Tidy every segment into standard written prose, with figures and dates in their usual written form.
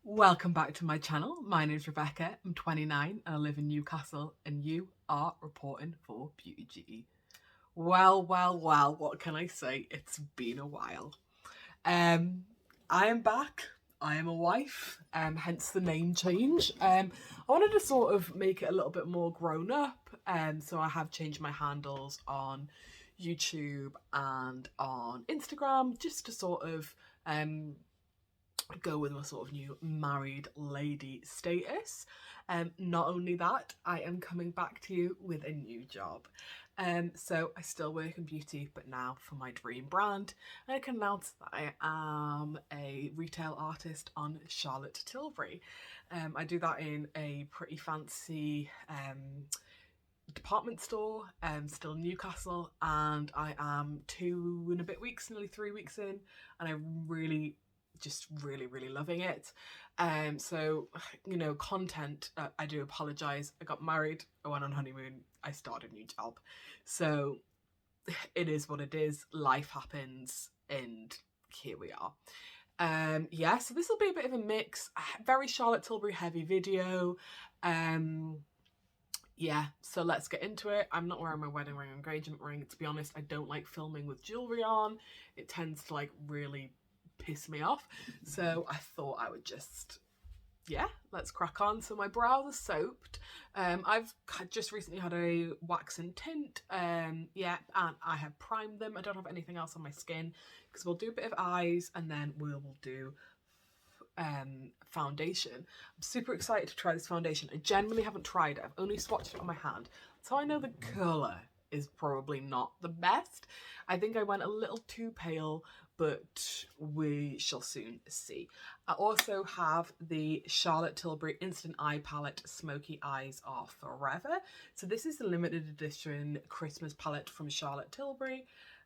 Welcome back to my channel. My name's Rebecca, I'm 29 and I live in Newcastle, and you are reporting for Beauty GE. Well, what can I say? It's been a while. I am back. I am a wife, hence the name change. I wanted to sort of make it a little bit more grown up, so I have changed my handles on YouTube and on Instagram just to sort of go with my sort of new married lady status. Not only that, I am coming back to you with a new job. So I still work in beauty, but now for my dream brand. And I can announce that I am a retail artist on Charlotte Tilbury. I do that in a pretty fancy department store, still in Newcastle, and I am 2 and a bit weeks, nearly 3 weeks in, and I'm really loving it. So, you know, content, I do apologize. I got married, I went on honeymoon, I started a new job. So it is what it is. Life happens, and here we are. Yeah, so this will be a bit of a mix, very Charlotte Tilbury heavy video. Yeah, so let's get into it. I'm not wearing my wedding ring or engagement ring. To be honest, I don't like filming with jewellery on. It tends to like really piss me off. So I thought I would just, yeah, let's crack on. So my brows are soaped. I've just recently had a wax and tint. Yeah, and I have primed them. I don't have anything else on my skin because we'll do a bit of eyes and then we'll do foundation. I'm super excited to try this foundation. I genuinely haven't tried it. I've only swatched it on my hand, so I know the colour is probably not the best. I think I went a little too pale, but we shall soon see. I also have the Charlotte Tilbury Instant Eye Palette Smoky Eyes Are Forever. So this is the limited edition Christmas palette from Charlotte Tilbury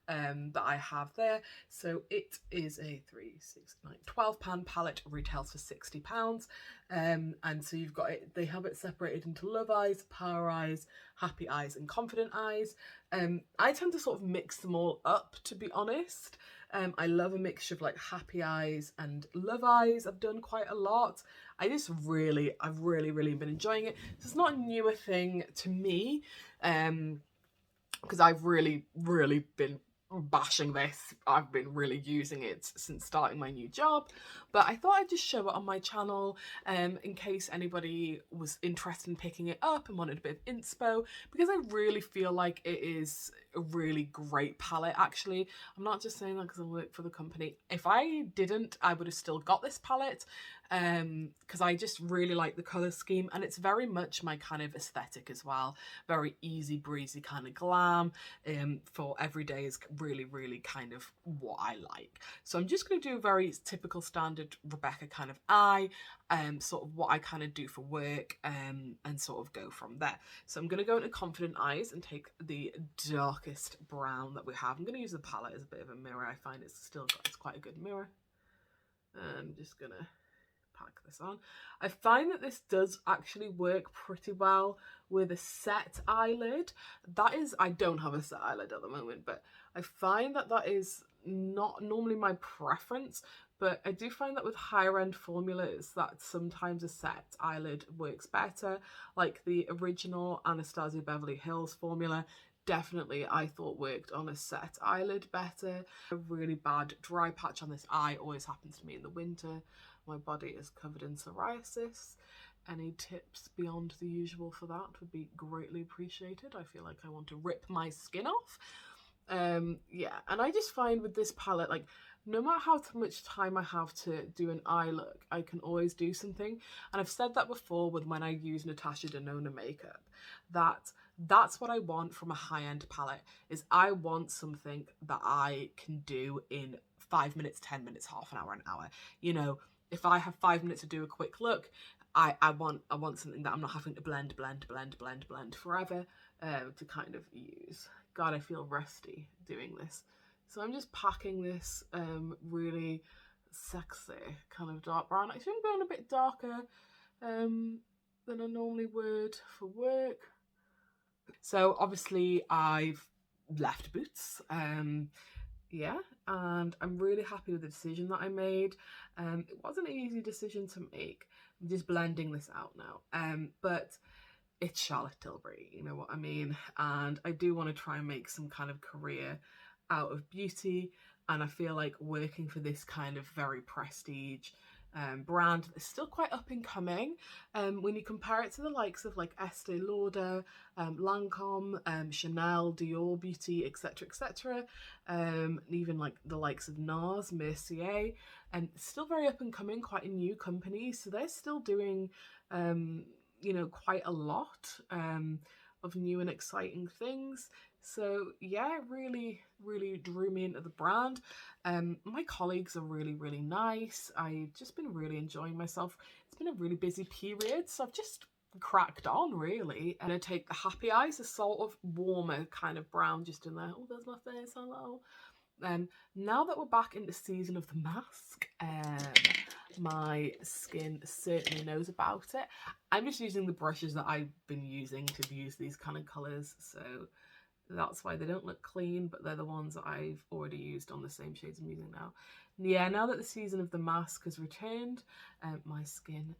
that I have there. So it is a 12 pound palette, retails for £60. And so you've got it, they have it separated into love eyes, power eyes, happy eyes and confident eyes. I tend to sort of mix them all up, to be honest. I love a mixture of like happy eyes and love eyes. I've done quite a lot. I've really been enjoying it. So it's not a newer thing to me, because I've really been bashing this. I've been really using it since starting my new job, but I thought I'd just show it on my channel in case anybody was interested in picking it up and wanted a bit of inspo, because I really feel like it is a really great palette. Actually, I'm not just saying that because I work for the company. If I didn't, I would have still got this palette, because I just really like the colour scheme, and it's very much my kind of aesthetic as well. Very easy breezy kind of glam, for everyday is really kind of what I like. So I'm just going to do a very typical standard Rebecca kind of eye, sort of what I kind of do for work, and sort of go from there. So I'm going to go into confident eyes and take the darkest brown that we have. I'm going to use the palette as a bit of a mirror. I find it's quite a good mirror. I'm just going to pack this on. I find that this does actually work pretty well with a set eyelid. That is, I don't have a set eyelid at the moment, but I find that that is not normally my preference, but I do find that with higher end formulas that sometimes a set eyelid works better, like the original Anastasia Beverly Hills formula. Definitely I thought worked on a set eyelid better. A really bad dry patch on this eye always happens to me in the winter. My body is covered in psoriasis. Any tips beyond the usual for that would be greatly appreciated. I feel like I want to rip my skin off. Yeah, and I just find with this palette, like, no matter how much time I have to do an eye look, I can always do something. And I've said that before with when I use Natasha Denona makeup, that's what I want from a high-end palette, is I want something that I can do in 5 minutes, 10 minutes, half an hour. You know, if I have 5 minutes to do a quick look, I want something that I'm not having to blend forever to kind of use. God, I feel rusty doing this. So I'm just packing this really sexy kind of dark brown. Actually, I'm going a bit darker than I normally would for work. So obviously I've left boots. yeah, and I'm really happy with the decision that I made. It wasn't an easy decision to make. I'm just blending this out now. But it's Charlotte Tilbury, you know what I mean? And I do want to try and make some kind of career out of beauty. And I feel like working for this kind of very prestige brand that's still quite up and coming. When you compare it to the likes of like Estee Lauder, Lancome, Chanel, Dior Beauty, etc., etc., even like the likes of NARS, Mercier, and still very up and coming, quite a new company. So they're still doing you know, quite a lot of new and exciting things. So yeah, really drew me into the brand. My colleagues are really nice. I've just been really enjoying myself. It's been a really busy period, so I've just cracked on really. And I take the Happy Eyes, a sort of warmer kind of brown just in there. Oh, there's my face, hello. Now that we're back in the season of the mask, my skin certainly knows about it. I'm just using the brushes that I've been using to use these kind of colours, so that's why they don't look clean, but they're the ones that I've already used on the same shades I'm using now. Yeah, now that the season of the mask has returned, my skin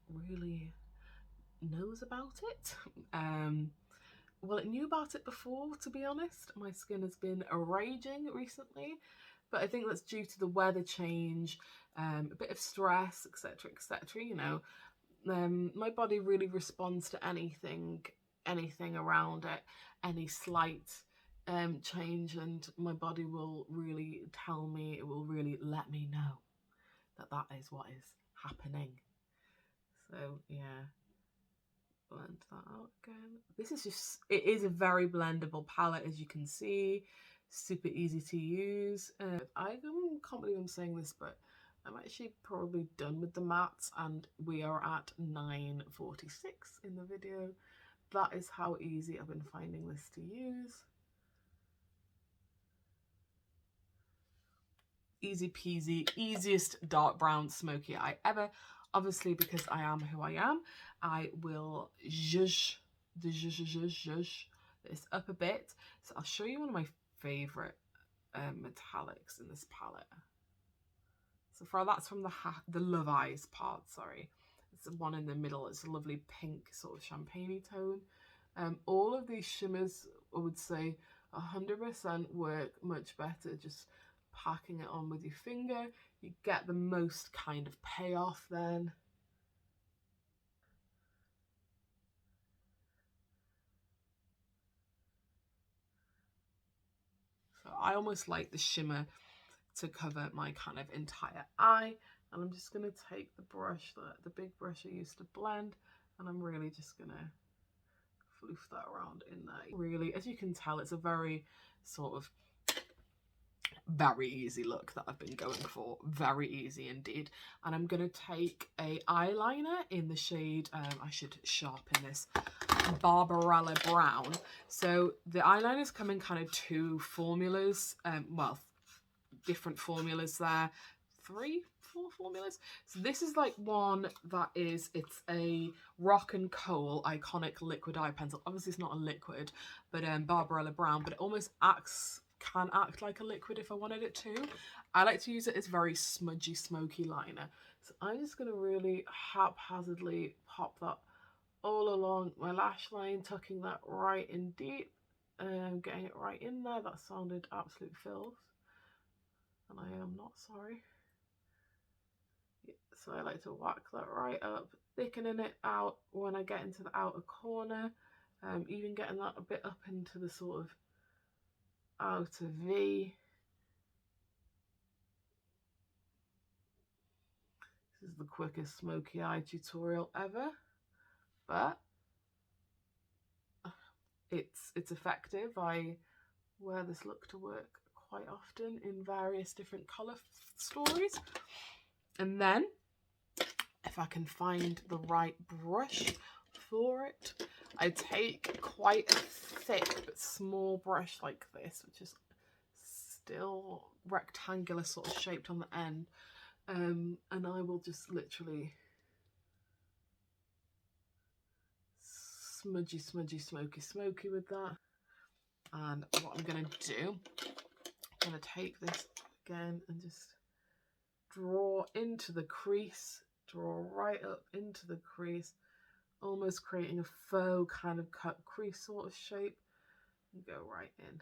really knows about it. Well, it knew about it before, to be honest. My skin has been raging recently, but I think that's due to the weather change, a bit of stress, etc., etc. You know, my body really responds to anything around it, any slight change, and my body will really tell me, it will really let me know that that is what is happening. So yeah, blend that out again. This is just, it is a very blendable palette, as you can see, super easy to use. I can't believe I'm saying this, but I'm actually probably done with the mattes, and we are at 9:46 in the video. That is how easy I've been finding this to use. Easy peasy, easiest dark brown smoky eye ever. Obviously, because I am who I am, I will zhuzh this up a bit. So I'll show you one of my favourite metallics in this palette. So that's from the Love Eyes part, sorry. It's the one in the middle. It's a lovely pink sort of champagne tone. All of these shimmers, I would say, 100% work much better just packing it on with your finger. You get the most kind of payoff then. So I almost like the shimmer to cover my kind of entire eye, and I'm just going to take the brush, the big brush I used to blend, and I'm really just going to floof that around in there. Really, as you can tell, it's a very sort of very easy look that I've been going for. Very easy indeed. And I'm going to take a eyeliner in the shade, I should sharpen this, Barbarella Brown. So the eyeliners come in kind of two formulas, well, different formulas there. 3, 4 formulas. So this is like one that is, it's a Rock and Coal iconic liquid eye pencil. Obviously it's not a liquid, but Barbarella Brown, but it almost can act like a liquid if I wanted it to. I like to use it as very smudgy, smoky liner. So I'm just going to really haphazardly pop that all along my lash line, tucking that right in deep, getting it right in there. That sounded absolute filth, and I am not sorry. So I like to whack that right up, thickening it out when I get into the outer corner, even getting that a bit up into the sort of outer V. This is the quickest smoky eye tutorial ever, but it's effective. I wear this look to work quite often in various different colour stories. And then, if I can find the right brush for it, I take quite a thick but small brush like this, which is still rectangular sort of shaped on the end, and I will just literally smudgy, smoky with that. And what I'm going to do, I'm going to take this again and just draw into the crease, draw right up into the crease, almost creating a faux kind of cut crease sort of shape, and go right in.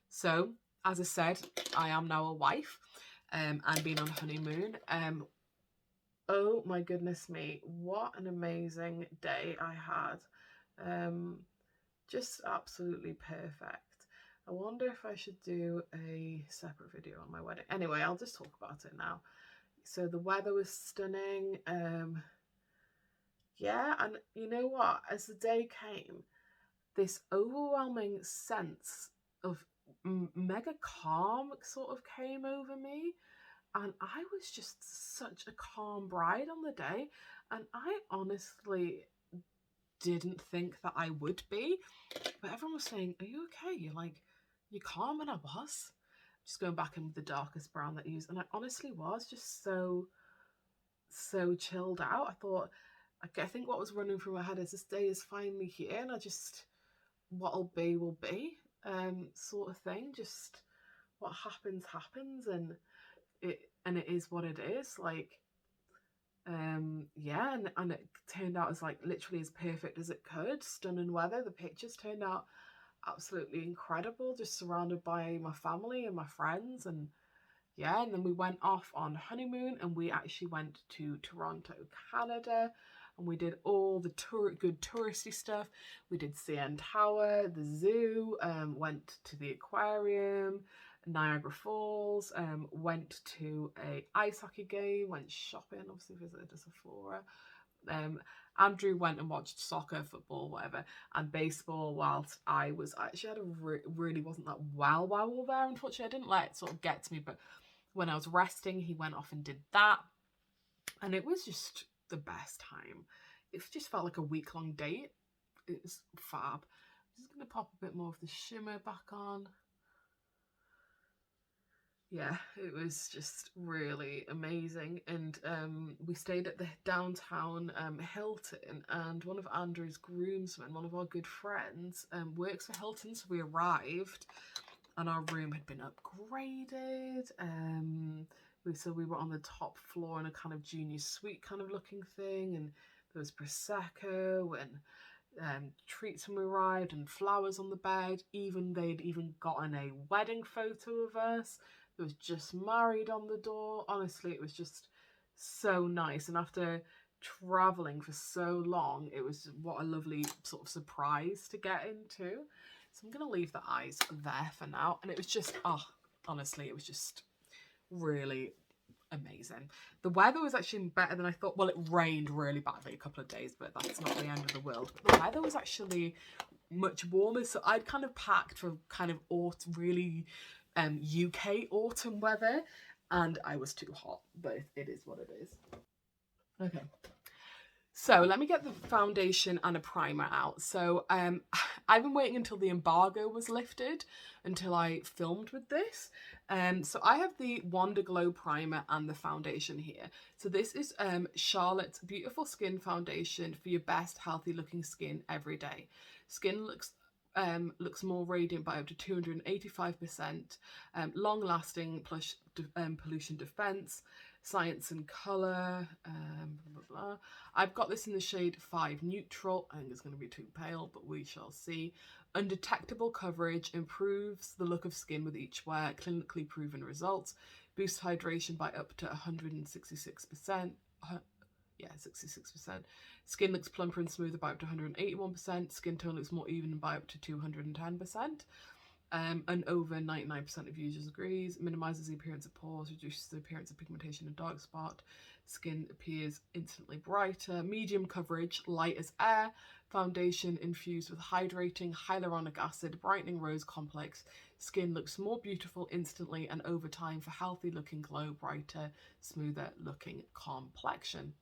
So, as I said, I am now a wife and been on honeymoon. Oh my goodness me, what an amazing day I had. Just absolutely perfect. I wonder if I should do a separate video on my wedding. Anyway, I'll just talk about it now. So the weather was stunning. Yeah, and you know what? As the day came, this overwhelming sense of mega calm sort of came over me. And I was just such a calm bride on the day. And I honestly didn't think that I would be. But everyone was saying, are you okay? You're calm, and I was. Just going back in with the darkest brown that I used. And I honestly was just so chilled out. I thought, I think what was running through my head is this day is finally here, and I just, what'll be will be, sort of thing. Just what happens, and it is what it is. Yeah, and it turned out as literally as perfect as it could. Stunning weather. The pictures turned out absolutely incredible, just surrounded by my family and my friends. And yeah, and then we went off on honeymoon, and we actually went to Toronto, Canada, and we did all the good touristy stuff. We did CN Tower, the zoo, went to the aquarium, Niagara Falls, went to a ice hockey game, went shopping, obviously visited a Sephora. Andrew went and watched soccer, football, whatever, and baseball, whilst I was actually had a really wasn't that well while we were there. Unfortunately, I didn't let it sort of get to me, but when I was resting, he went off and did that, and it was just the best time. It just felt like a week-long date. It was fab. I'm just going to pop a bit more of the shimmer back on. Yeah, it was just really amazing. And we stayed at the downtown Hilton, and one of Andrew's groomsmen, one of our good friends, works for Hilton, so we arrived and our room had been upgraded. So we were on the top floor in a kind of junior suite kind of looking thing, and there was Prosecco and treats when we arrived, and flowers on the bed. They'd even gotten a wedding photo of us. It was just married on the door. Honestly, it was just so nice. And after traveling for so long, it was what a lovely sort of surprise to get into. So I'm going to leave the eyes there for now. And it was just, honestly, it was just really amazing. The weather was actually better than I thought. Well, it rained really badly a couple of days, but that's not the end of the world. But the weather was actually much warmer. So I'd kind of packed for kind of really UK autumn weather, and I was too hot, but it is what it is. Okay, so let me get the foundation and a primer out. So I've been waiting until the embargo was lifted until I filmed with this. So I have the Wonder Glow primer and the foundation here. So this is Charlotte's Beautiful Skin Foundation for your best healthy looking skin every day. Skin looks more radiant by up to 285%, long-lasting plus pollution defense, science and color, blah, blah, blah. I've got this in the shade 5 Neutral. I think it's going to be too pale, but we shall see. Undetectable coverage, improves the look of skin with each wear, clinically proven results, boosts hydration by up to 166%. Yeah, 66%. Skin looks plumper and smoother by up to 181%. Skin tone looks more even by up to 210%. And over 99% of users agrees. Minimises the appearance of pores, reduces the appearance of pigmentation and dark spot. Skin appears instantly brighter. Medium coverage, light as air. Foundation infused with hydrating hyaluronic acid, brightening rose complex. Skin looks more beautiful instantly and over time for healthy looking glow, brighter, smoother looking complexion.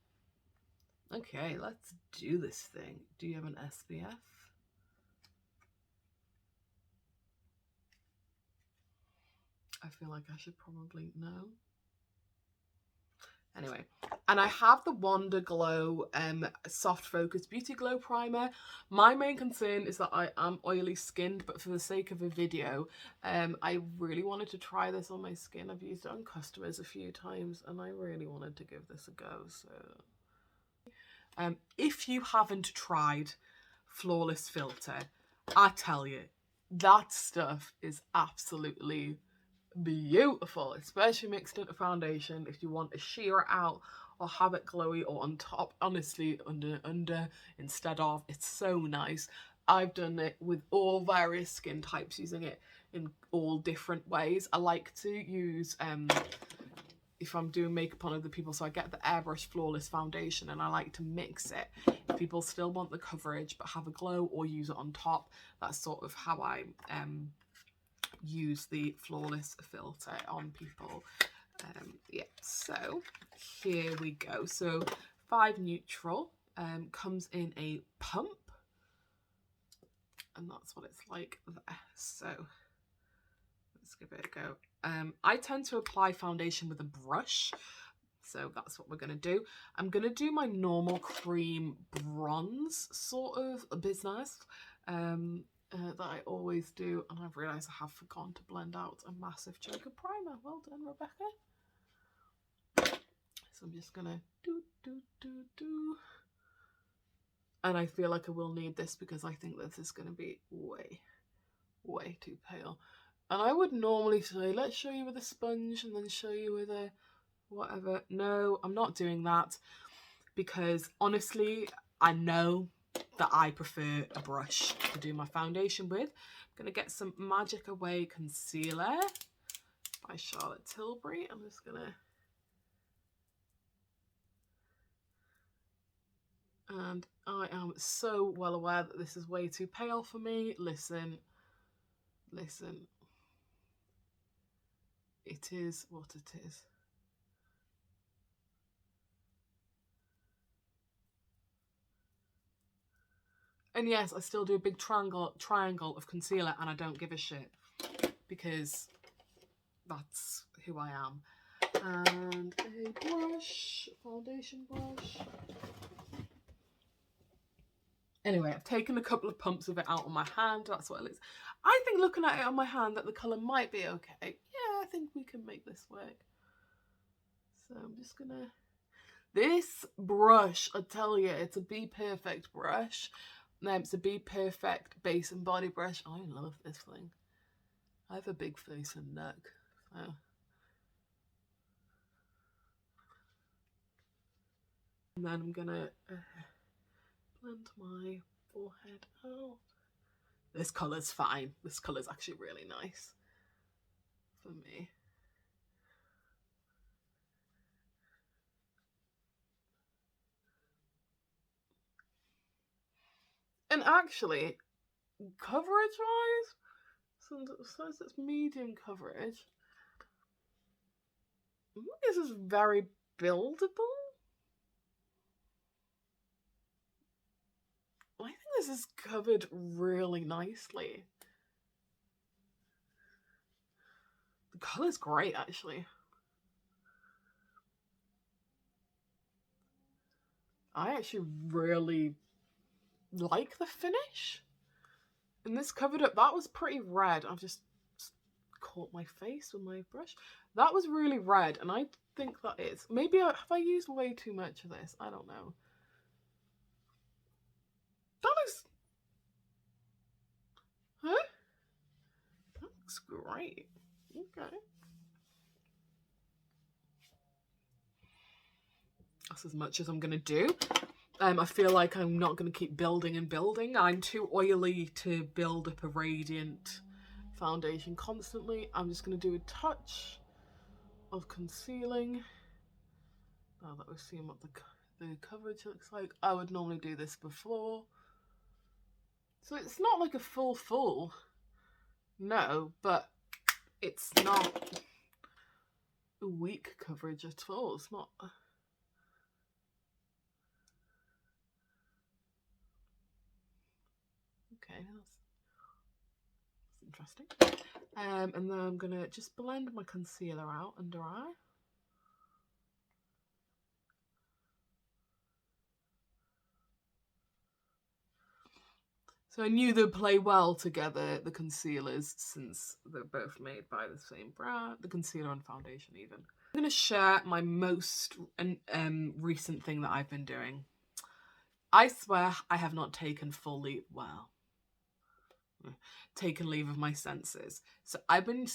Okay, let's do this thing. Do you have an SPF? I feel like I should probably know. Anyway, and I have the Wonder Glow Soft Focus Beauty Glow Primer. My main concern is that I am oily skinned, but for the sake of a video, I really wanted to try this on my skin. I've used it on customers a few times and I really wanted to give this a go. So if you haven't tried Flawless Filter, I tell you, that stuff is absolutely beautiful, especially mixed into foundation. If you want to sheer it out or have it glowy, or on top, honestly, under instead of, it's so nice. I've done it with all various skin types, using it in all different ways. I like to use if I'm doing makeup on other people, so I get the Airbrush Flawless foundation and I like to mix it. If people still want the coverage but have a glow, or use it on top, that's sort of how I use the Flawless filter on people. Yeah, so here we go. So 5 Neutral comes in a pump, and that's what it's like there. So let's give it a go. I tend to apply foundation with a brush, so that's what we're going to do. I'm going to do my normal cream bronze sort of business that I always do, and I've realised I have forgotten to blend out a massive chunk of primer. Well done, Rebecca. So I'm just going to do. And I feel like I will need this because I think this is going to be way too pale. And I would normally say, let's show you with a sponge and then show you with a whatever. No, I'm not doing that because honestly, I know that I prefer a brush to do my foundation with. I'm going to get some Magic Away Concealer by Charlotte Tilbury. I'm just going to... And I am so well aware that this is way too pale for me. Listen. It is what it is. And yes, I still do a big triangle of concealer, and I don't give a shit because that's who I am. And a brush, foundation brush. Anyway, I've taken a couple of pumps of it out on my hand. That's what it looks. I think looking at it on my hand that the colour might be okay. Yeah, I think we can make this work. So I'm just gonna... This brush, I tell you, it's a Be Perfect brush. It's a Be Perfect base and body brush. I love this thing. I have a big face and neck. So. And then I'm gonna blend my forehead out. This colour's fine. This colour's actually really nice for me. And actually, coverage-wise, since it's medium coverage, this is very buildable. I think this is covered really nicely. The colour's great, actually. I actually really like the finish. And this covered up, that was pretty red. I've just caught my face with my brush. That was really red, and I think that is. Maybe have I used way too much of this? I don't know. That looks... Huh? That looks great. Okay. That's as much as I'm going to do. I feel like I'm not going to keep building and building. I'm too oily to build up a radiant foundation constantly. I'm just going to do a touch of concealing. Now that we've seen what the coverage looks like, I would normally do this before. So it's not like a full, no, but it's not a weak coverage at all. It's not... Okay, that's interesting. And then I'm gonna just blend my concealer out under eye. So I knew they'd play well together, the concealers, since they're both made by the same brand, the concealer and foundation even. I'm going to share my most recent thing that I've been doing. I swear I have not taken taken leave of my senses. So I've been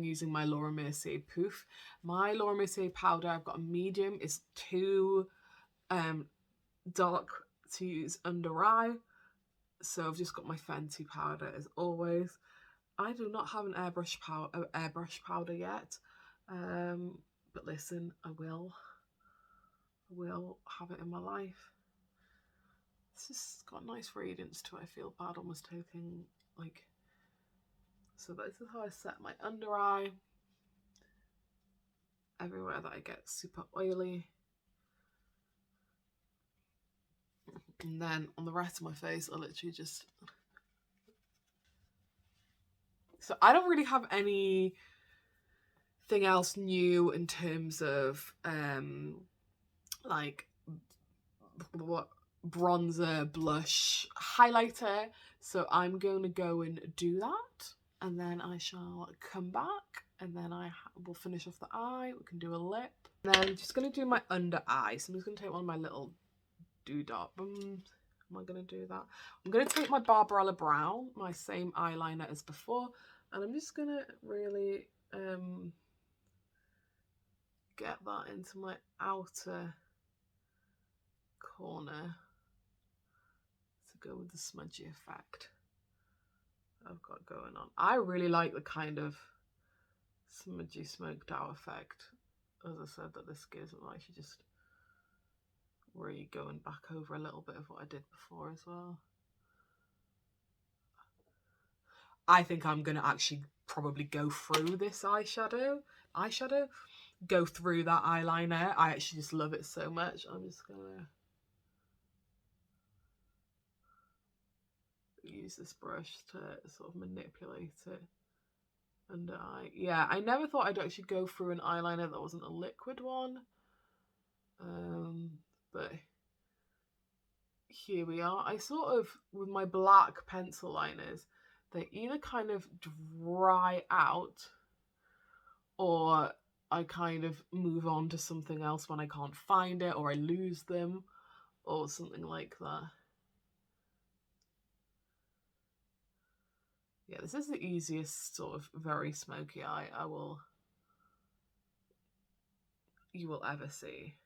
using my Laura Mercier poof. My Laura Mercier powder, I've got a medium, is too dark to use under eye. So I've just got my Fenty powder as always. I do not have an airbrush powder yet. But listen, I will have it in my life. It's just got a nice radiance to it. I feel bad almost taking like. So this is how I set my under eye. Everywhere that I get super oily. And then on the rest of my face, I literally just. So I don't really have anything else new in terms of like what bronzer, blush, highlighter. So I'm going to go and do that, and then I shall come back, and then I will finish off the eye. We can do a lip. And then I'm just going to do my under eye. So I'm just going to take one of my little doodad. Am I going to do that? I'm going to take my Barbarella Brown, my same eyeliner as before, and I'm just going to really get that into my outer corner to go with the smudgy effect I've got going on. I really like the kind of smudgy smoked out effect, as I said, that this gives. I'm actually just really going back over a little bit of what I did before as well. I think I'm going to actually probably go through this eyeshadow, go through that eyeliner. I actually just love it so much. I'm just going to use this brush to sort of manipulate it under eye. Yeah, I never thought I'd actually go through an eyeliner that wasn't a liquid one. But here we are. I sort of, with my black pencil liners, they either kind of dry out or I kind of move on to something else when I can't find it, or I lose them or something like that. Yeah, this is the easiest sort of very smoky eye you will ever see.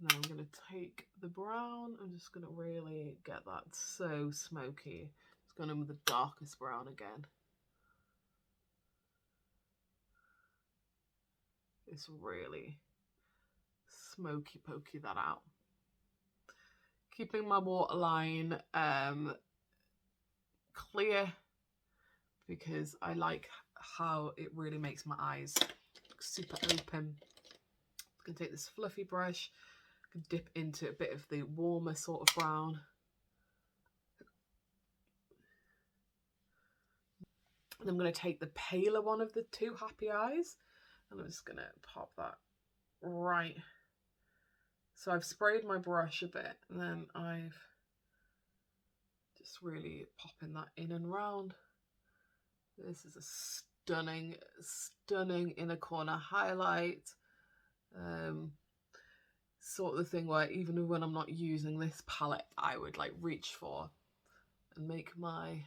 Now I'm going to take the brown. I'm just going to really get that so smoky. It's going in with the darkest brown again. It's really smoky pokey that out. Keeping my waterline clear because I like how it really makes my eyes super open. I'm going to take this fluffy brush, dip into a bit of the warmer sort of brown. And I'm going to take the paler one of the two happy eyes, and I'm just going to pop that right. So I've sprayed my brush a bit, and then I've just really popping that in and round. This is a stunning, stunning inner corner highlight. Sort of the thing where even when I'm not using this palette, I would like reach for and make my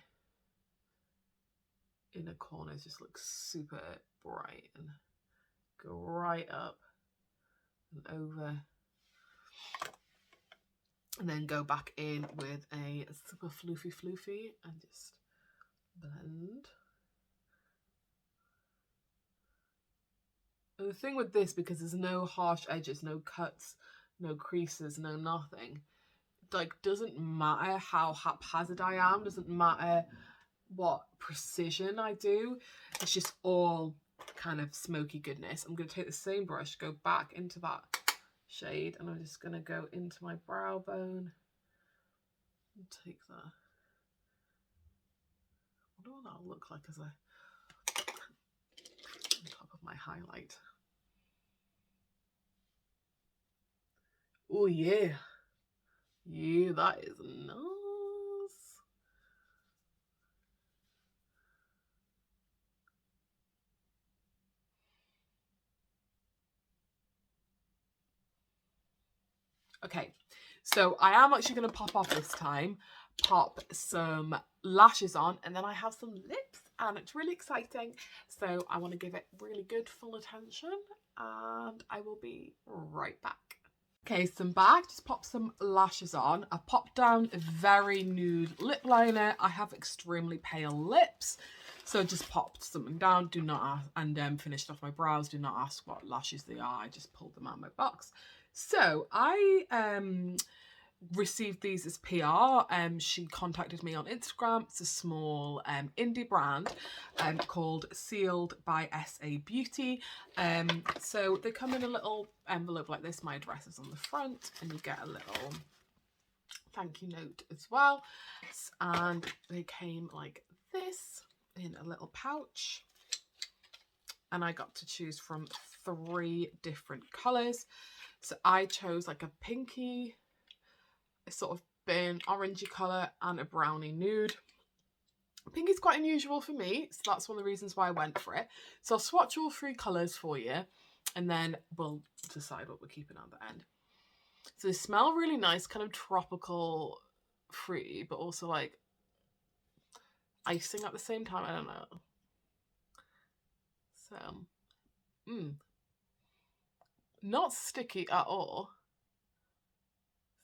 inner corners just look super bright and go right up and over, and then go back in with a super floofy and just blend. And the thing with this, because there's no harsh edges, no cuts, no creases, no nothing, like doesn't matter how haphazard I am, doesn't matter what precision I do, it's just all kind of smoky goodness. I'm going to take the same brush, go back into that shade, and I'm just going to go into my brow bone and take that. I wonder what that'll look like as I my highlight. Oh yeah. Yeah, that is nice. Okay, so I am actually going to pop off this time, pop some lashes on, and then I have some lips, and it's really exciting. So I want to give it really good full attention, and I will be right back. Okay, so I'm back. Just pop some lashes on. I popped down a very nude lip liner. I have extremely pale lips, so just popped something down. Do not ask, and finished off my brows. Do not ask what lashes they are. I just pulled them out of my box. So I received these as PR. She contacted me on Instagram. It's a small indie brand called Sealed by SA Beauty. So they come in a little envelope like this. My address is on the front, and you get a little thank you note as well. And they came like this in a little pouch. And I got to choose from 3 different colours. So I chose like a pinky, a sort of burnt orangey colour, and a brownie nude. Pink is quite unusual for me, so that's one of the reasons why I went for it. So I'll swatch all 3 colours for you, and then we'll decide what we're keeping at the end. So they smell really nice, kind of tropical fruity, but also like icing at the same time. I don't know. So, not sticky at all.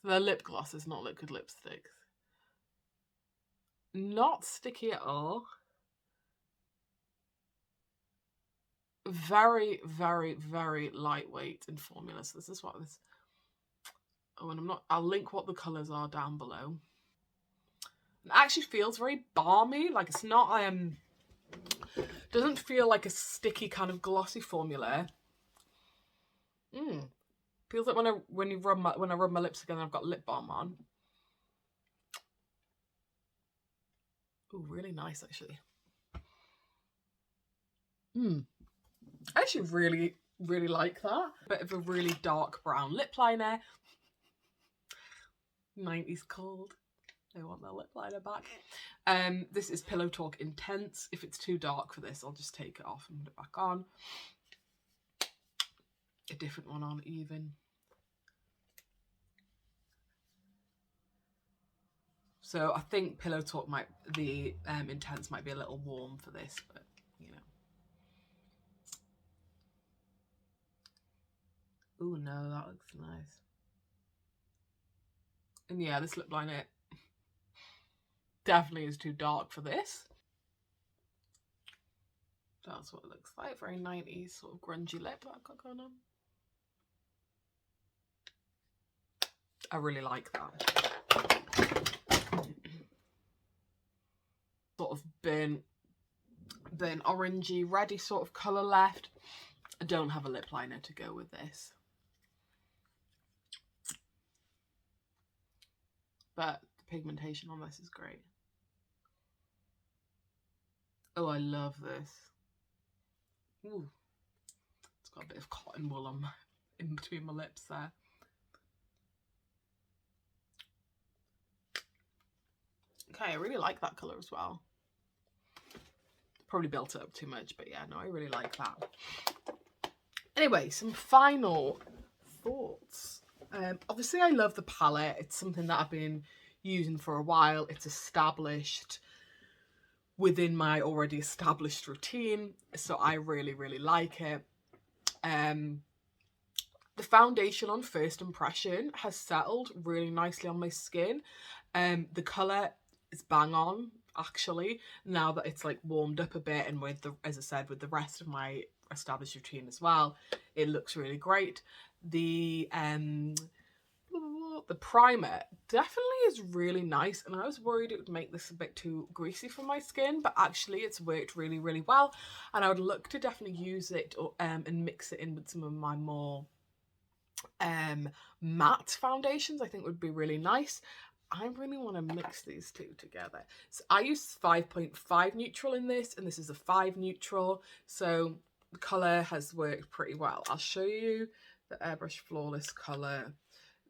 They're lip glosses, not liquid lipsticks. Not sticky at all. Very, very, very lightweight in formula. So this is what this... Oh, and I'll link what the colours are down below. It actually feels very balmy. Like it's not... doesn't feel like a sticky kind of glossy formula. Feels like when I rub my lips together, I've got lip balm on. Oh, really nice actually. I actually really, really like that. Bit of a really dark brown lip liner. 90s cold. They want their lip liner back. This is Pillow Talk Intense. If it's too dark for this, I'll just take it off and put it back on. A different one on even. So I think Pillow Talk the Intense might be a little warm for this, but you know. Oh no, that looks nice. And yeah, this lip liner definitely is too dark for this. That's what it looks like. Very 90s sort of grungy lip that I've got going on. I really like that. Sort of burnt orangey, reddy sort of colour left. I don't have a lip liner to go with this. But the pigmentation on this is great. Oh, I love this. Ooh. It's got a bit of cotton wool on in between my lips there. Okay, I really like that colour as well. Probably built it up too much, but yeah, no, I really like that. Anyway, some final thoughts. Obviously, I love the palette. It's something that I've been using for a while. It's established within my already established routine, so I really, really like it. The foundation on first impression has settled really nicely on my skin. The colour is bang on, actually, now that it's like warmed up a bit, and with the, as I said, with the rest of my established routine as well, it looks really great. The primer definitely is really nice, and I was worried it would make this a bit too greasy for my skin, but actually it's worked really, really well, and I would look to definitely use it and mix it in with some of my more matte foundations. I think would be really nice. I really want to mix these two together. So I use 5.5 neutral in this, and this is a 5 neutral. So colour has worked pretty well. I'll show you the Airbrush Flawless colour.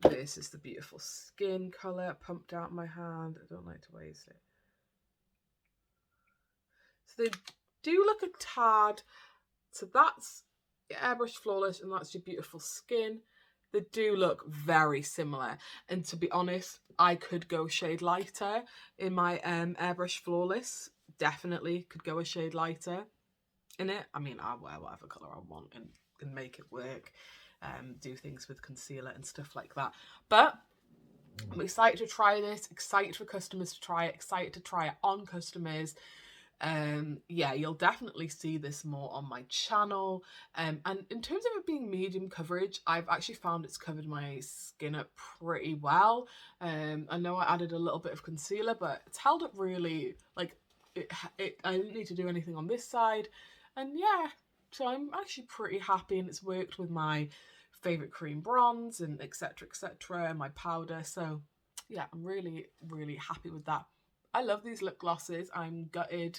This is the Beautiful Skin colour pumped out my hand. I don't like to waste it. So they do look a tad. So that's your Airbrush Flawless and that's your Beautiful Skin. They do look very similar. And to be honest, I could go a shade lighter in my Airbrush Flawless. Definitely could go a shade lighter in it. I mean, I'll wear whatever colour I want and make it work. Do things with concealer and stuff like that. But I'm excited to try this, excited for customers to try it, excited to try it on customers. Yeah, you'll definitely see this more on my channel. And in terms of it being medium coverage, I've actually found it's covered my skin up pretty well. I know I added a little bit of concealer, but it's held up really, like, I didn't need to do anything on this side. And yeah, so I'm actually pretty happy, and it's worked with my favourite cream bronze and etc, and my powder. So yeah, I'm really, really happy with that. I love these lip glosses. I'm gutted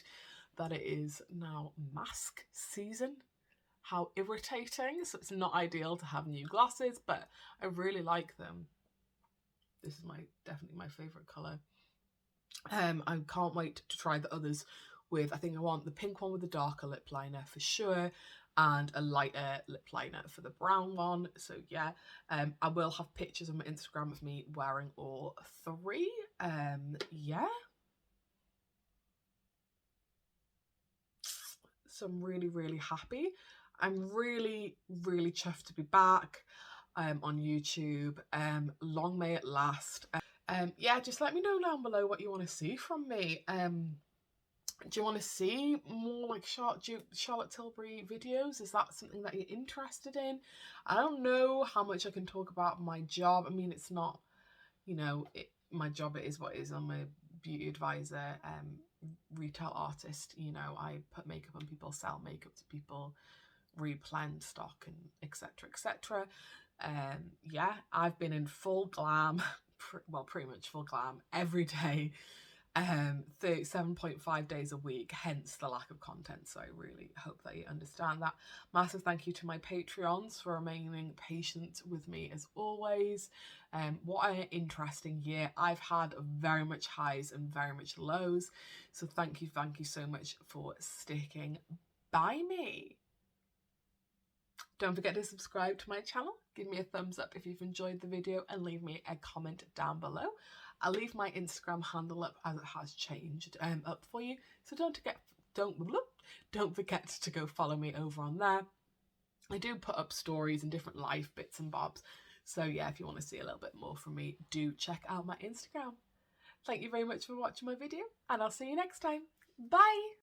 that it is now mask season. How irritating. So it's not ideal to have new glosses, but I really like them. This is definitely my favourite colour. I can't wait to try the others with, I think I want the pink one with the darker lip liner for sure, and a lighter lip liner for the brown one. So yeah, I will have pictures on my Instagram of me wearing all three. Yeah. So I'm really, really happy. I'm really, really chuffed to be back on YouTube. Long may it last. Yeah, just let me know down below what you want to see from me. Do you want to see more like Charlotte Tilbury videos? Is that something that you're interested in? I don't know how much I can talk about my job. I mean, it's not, you know, my job, it is what it is. I'm a beauty advisor, retail artist. You know, I put makeup on people, sell makeup to people, replan stock, and etc, etc. Yeah, I've been in full glam, well, pretty much full glam every day, 37.5 days a week, hence the lack of content. So I really hope that you understand that. Massive thank you to my Patreons for remaining patient with me as always. What an interesting year. I've had very much highs and very much lows. So thank you so much for sticking by me. Don't forget to subscribe to my channel, give me a thumbs up if you've enjoyed the video, and leave me a comment down below. I'll leave my Instagram handle up as it has changed up for you, so don't forget to go follow me over on there. I do put up stories and different life bits and bobs, so yeah, if you want to see a little bit more from me, do check out my Instagram. Thank you very much for watching my video, and I'll see you next time. Bye!